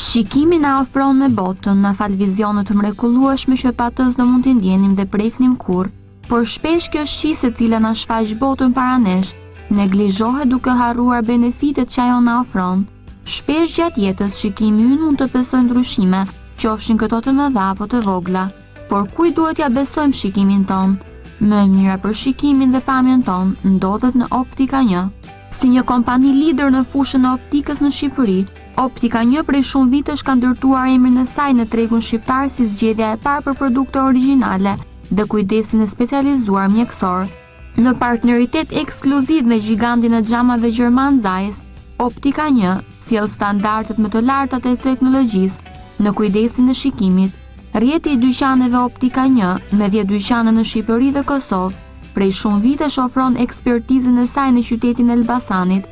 Shikimi na ofron me botën na fal vizionet të mrekullueshme që pa të do mund t'i ndjenim dhe preknim kurrë, por shpesh kjo shi e cila na shfaq botën para nesh, neglizhohet duke harruar benefitet që ajo na ofron. Shpesh gjatë jetës shikimi ynë mund të besojë ndryshime, qofshin këto të mëdha apo të vogla, por kujt duhet ja besojmë shikimin ton? Më e mira për shikimin dhe pamjen ton ndodhet në Optika 1. Si një kompani lider në fushën e optikës në Shqipëri, Optika 1 prej shumë vitesh ka ndërtuar emrin e saj në tregun shqiptar si zgjedhja e parë për produkte origjinale dhe kujdesin e specializuar mjekësor. Në partneritet ekskluziv me gigantin e xhamave gjerman Zeiss, Optika 1 sjell standardet më të larta të teknologjisë në kujdesin e shikimit. Rrjeti i dyqaneve Optika 1 me 10 dyqane në Shqipëri dhe Kosovë, prej shumë vitesh ofron ekspertizën e saj në qytetin e Elbasanit.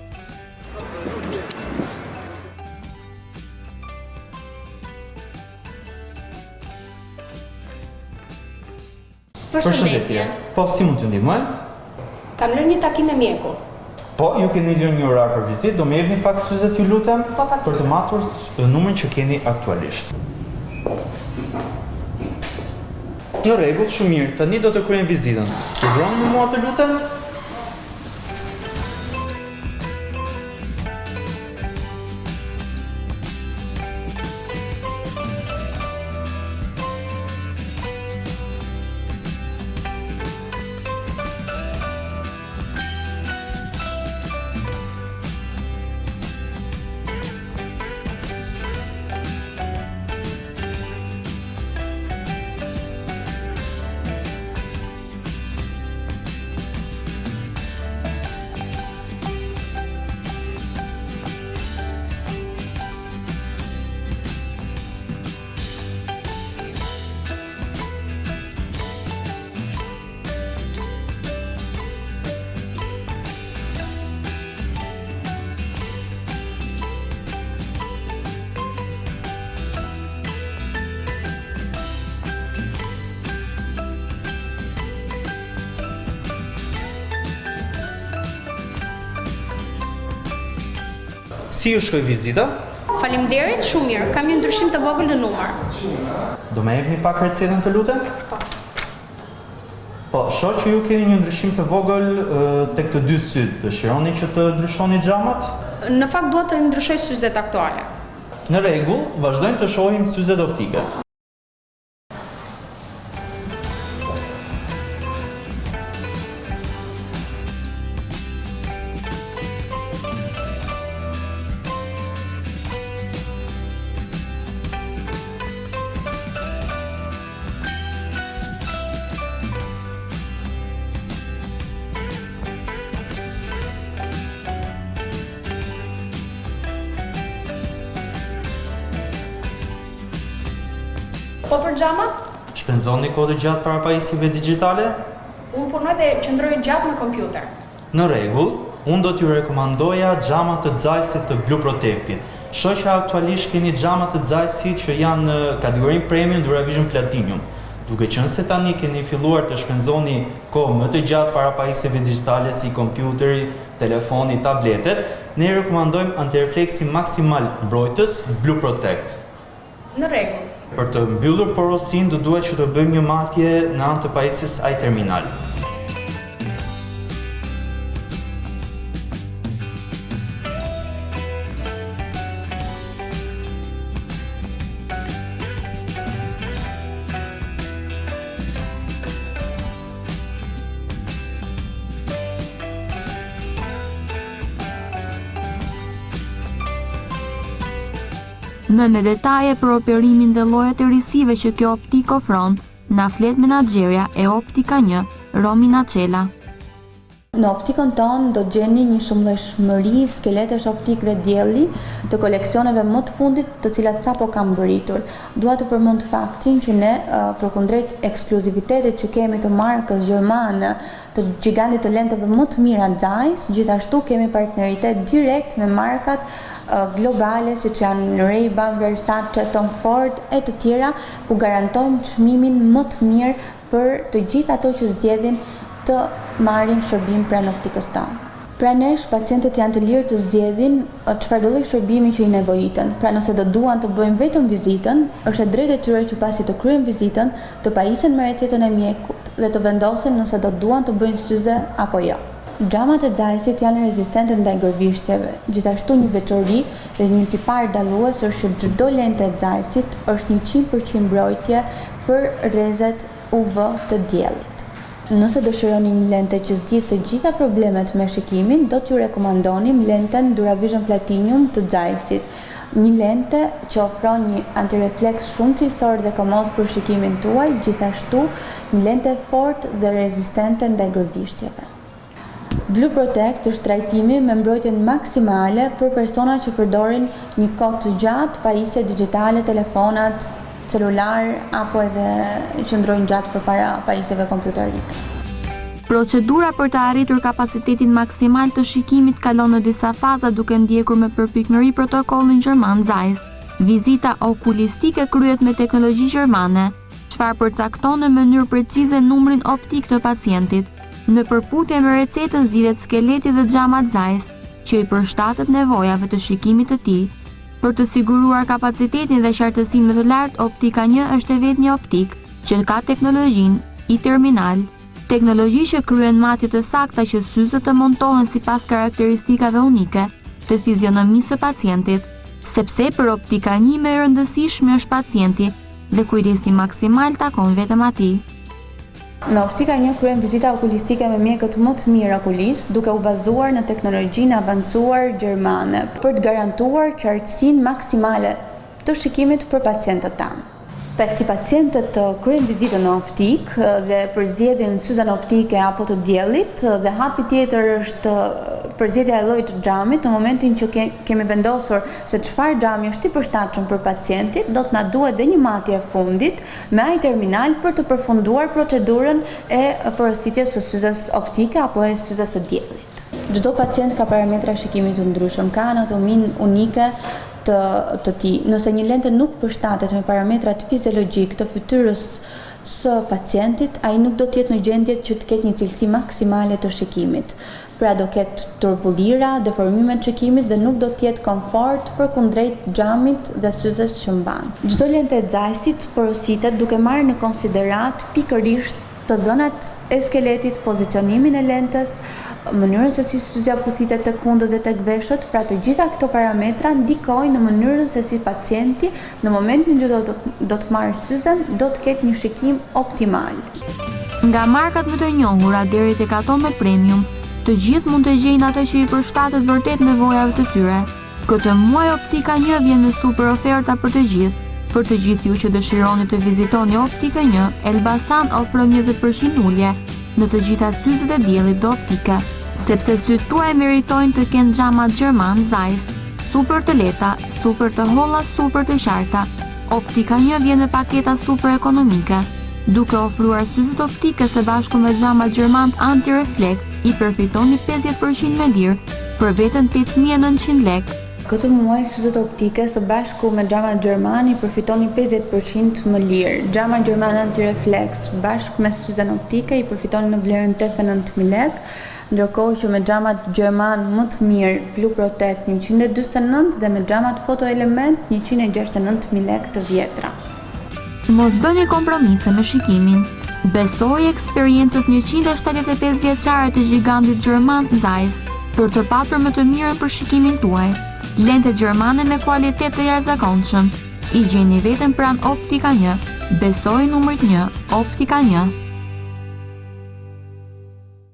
Përshëndetje. Po, si mund të ndihmoj? Kam lënë një takim me mjeku. Po, ju keni lënë një orar për vizitë, do më jepni pak syzet ju lutem, për të matur numrin që keni aktualisht. Në rregull, shumë mirë. Tani do të kryejmë vizitën. Figuroni me mua të lutem? Si ju shkoi vizita? Faleminderit, shumë mirë. Kam një ndryshim të vogël në numër. Do më jepni pak recetën të lutem? Po, shoh që ju keni një ndryshim të vogël tek të dy syt. Dëshironi që të ndryshoni xhamat? Në fakt dua të ndryshoj syzet aktuale. Në rregull, vazhdojmë të shohim syzet optike. Po për xhamat? Shpenzoni kohë gjatë para pajisjeve digjitale? Unë punoj dhe qëndroj gjatë në kompjuter. Në rregull, unë do t'ju rekomandoja xhamat të Zeissit të Blue Protecti. Shoh që aktualisht keni xhamat të Zeissit që janë në kategorinë Premium Duravision Platinum. Duke qenë se tani keni filluar të shpenzoni kohë më të gjatë para pajisjeve digjitale si kompjuteri, telefoni, tabletet, ne rekomandojmë antirefleksin maksimal mbrojtës Blue Protect. Në rregull. Për të mbyllur porosinë, do duhet që të bëjmë një matje në anë të pajisjes iTerminal. Në detaje për operimin dhe llojet e risive që kjo optik ofron, na flet menaxherja e Optika 1, Romina Çela. Në optikën tonë do gjeni një shumëllojshmëri skeletesh optik dhe dielli të koleksioneve më të fundit të cilat sapo kanë mbërritur. Dua të përmend faktin që ne përkundrejt ekskluzivitetit që kemi të markës gjermane të gigantit të lenteve më të mira Zeiss, gjithashtu kemi partneritet direkt me markat globale siç janë Ray-Ban, Versace, Tom Ford e të tjera, ku garantojmë çmimin më të mirë për të gjithë ato që zgjedhin të marrin shërbim pranë optikës tonë. Pra nesh, pacientët janë të lirë të zgjedhin çfarëdo lloj shërbimi që i nevojiten. Pra nëse do duan të bëjnë vetëm vizitën, është e drejtë e tyre që pasi të kryejnë vizitën, të pajisen me recetën e mjekut dhe të vendosin nëse do duan të bëjnë syze apo jo. Xhamat e Xajsit janë rezistente ndaj gërvishtjeve. Gjithashtu një veçori dhe një tipar dallues është që çdo lente e Xajsit është 100% mbrojtje për rrezet UV të diellit. Nëse dëshironi një lente që zgjidh të gjitha problemet me shikimin, do t'ju rekomandonim lenten Duravision Platinum të Xajsit. Një lente që ofron një antirefleks shumë cilësor dhe komod për shikimin tuaj, gjithashtu një lente fort dhe rezistente ndaj gërvishtjeve. Blue Protect është trajtimi me mbrojtjen maksimale për persona që përdorin një kohë të gjatë pajisje digjitale, telefonat, celular apo edhe qëndrojnë gjatë përpara pajisjeve kompjuterike. Procedura për të arritur kapacitetin maksimal të shikimit kalon në disa faza duke ndjekur me përpikëri protokollin gjerman Zeiss. Vizita okulistike kryhet me teknologji gjermane, çfarë përcakton në mënyrë precize numrin optik të pacientit. Në përputhje me recetën zgjidhet skeleti dhe xhamat Zeiss, që i përshtatet nevojave të shikimit të tij. Për të siguruar kapacitetin dhe qartësinë më të lartë, Optika 1 është e vetë një optik që ka teknologjinë i-terminal, teknologji që kryen matje të sakta që syzet të montohen sipas karakteristikave unike të fizionomisë së pacientit, sepse për Optika 1 më e rëndësishme është pacienti dhe kujdesi maksimal takon vetëm atij. Në Optika 1 kryejmë vizita okulistike me mjekët më të mirë okulist, duke u bazuar në teknologjinë avancuar gjermane për të garantuar qartësinë maksimale të shikimit për pacientët tanë. Si pacientët kryejnë vizitën në optik dhe përzgjedhin syzën optike apo të diellit dhe hapi tjetër është përzgjedhja e llojit të xhamit, në momentin që kemi vendosur se çfarë xhami është i përshtatshëm për pacientin, do të na duhet dhe një matje e fundit me ai terminal për të përfunduar procedurën e porositjes së syzes optike apo e syzes së diellit. Çdo pacient ka parametra shikimi të ndryshëm, ka anatominë unike të tij. Nëse një lente nuk përshtatet me parametrat fiziologjik të fytyrës së pacientit, ai nuk do të jetë në gjendje që të ketë një cilësi maksimale të shikimit. Pra do ketë turbullira, deformime të shikimit dhe nuk do të jetë komfort përkundrejt xhamit dhe syzes që mban. Çdo lente e Xajsit porositet duke marrë në konsiderat pikërisht të dhënat e skeletit, pozicionimin e lentes, mënyrën se si syzja puthitet tek hundët dhe tek veshët, pra të gjitha këto parametra ndikojnë në mënyrën se si pacienti në momentin që do të marrë syzen, do të ketë një shikim optimal. Nga markat më të njohura deri tek ato më premium, të gjithë mund të gjejnë atë që i përshtatet vërtet nevojave të tyre. Këtë muaj Optika 1 vjen me super oferta për të gjithë. Për të gjithë ju që dëshironi të vizitoni Optika 1, Elbasan ofron 20% ulje në të gjitha syzet e diellit dhe optike, sepse sytë tuaj meritojnë të kenë xhamat gjerman Zeiss, super të lehta, super të holla, super të qarta. Optika 1 vjen me paketa super ekonomike, duke ofruar syzet optike së bashku me xhamat gjerman anti-refleks, i përfitoni 50% me lirë për vetëm 8.900 lekë. Këtë muaj syzet optike së bashku me xhamat gjerman i përfitoni 50% më lirë. Xhama gjerman anti-refleks bashkë me syzen optike i përfitoni në vlerën 89.000 lekë, ndërkohë që me xhamat gjerman më të mirë Blue Protect 149 dhe me xhamat fotoelement 169.000 lekë të vjetra. Mos bëni kompromise me shikimin. Besoj eksperiencës 175 vjeçare të gigantit gjerman Zeiss për të patur më të mirën për shikimin tuaj. Lente gjermane me kualitet të jashtëzakonshëm. I gjeni vetëm pranë Optika 1. Besoj numrit 1, Optika 1.